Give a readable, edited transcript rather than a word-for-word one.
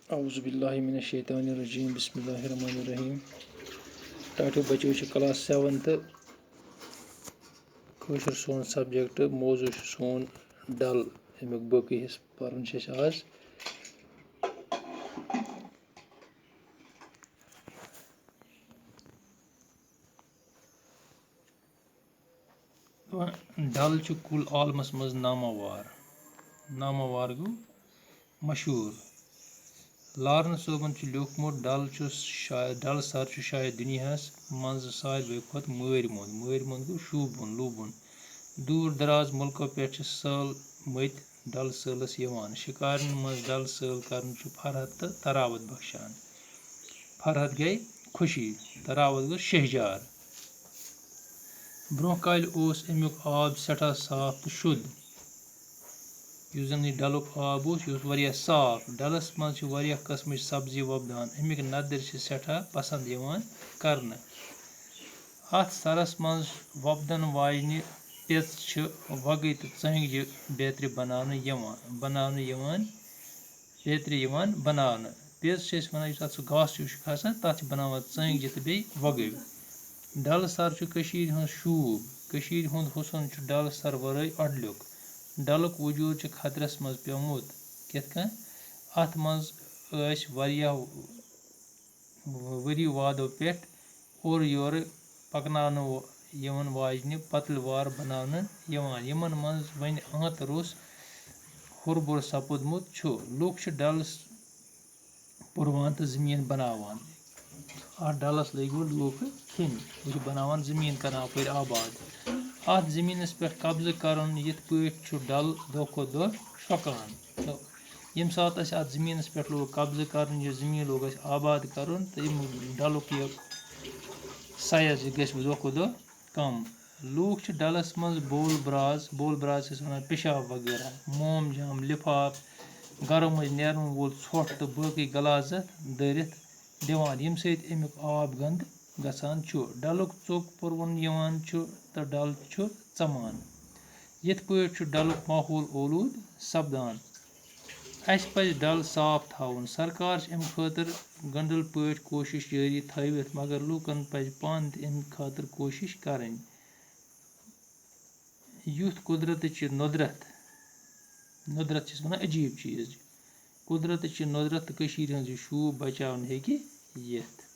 औज़ु बिल्लाहि मिनश शैतानिर रजीम बिस्मिल्लाहिर रहमानिर रहीम। टाटो बच्चो क्लास 7 तो कशर सोन सब्जेक्ट मौजू सोन डल अमुक बक हिस्स पर्न आज डल कुल आलमस मज नामावार गो मशहूर लारेंस सोबन लिखमुत डल सर शायद दुनियास मज सारे खुद मर मुंद गो शूबुन लूबुन दूर दराज मुल्कों पे सल मत डल सैलस शिकारन मज डल सैल कर फरहत तो तरावत बख्शान। फरहत गई खुशी, तरावत गो शहजार। ब्रोह काल अमुक आब सठा साफ तो शुद्ध। डलुक आब वारिया साफ। डलस मज कस्म सब्जी वपदान। अमिक नदर सठा पसंद करन। अत सरस मज वपदन वाजन पेच वगै तो चंगज बेतर बनावन। पेच वन अत घास खसान तथ बनावान चंगज तो बे वगै। डल सर हंद शूब। हुंद हुसन डल सर वराई अडल्युक। डलुक वजूद खतरस मज पेमुत कित अत मज वारिया वरी वादो पे और योर पकनान वाजन पतलवार बनावन यमन मज वन अंत रोस हुरबुर सपुदमुत लुक डल पुरवान तो जमीन बनावान। अत डलस लगे लूक खिन बनावान जमीन कर आबाद। अत जमीनस पे कब्जा कर यिथ पे डल दो खो दो शोकान। तो यम सात अत जमीनस पे लोग कब्जा कर जमीन लोग आबाद कर तो डलुक यह साइज दो खो दो कम। लूक डलस मज बोल ब्राज वन पेशाब वगैरह मोम जाम लिफाफ गरों मज नेरन वोल ोट तो बाकी गलाजत दरित दिवान यम सत अमुक आब गंद गसान। डलुक चोक पुरवन तो डल चमान। यिथ पे डलुक माहौल ओलूद सपदान। अस पज डल साफ थाउन। सरकार अम खतर गंडल पे कोशिश जारी थवित मगर लूकन पज पान अम खातर कोशिश करें। युथ कुदरत नुदरत अजीब चीज कुदरत नुदरत तो शूब बचावन हेकि यिथ।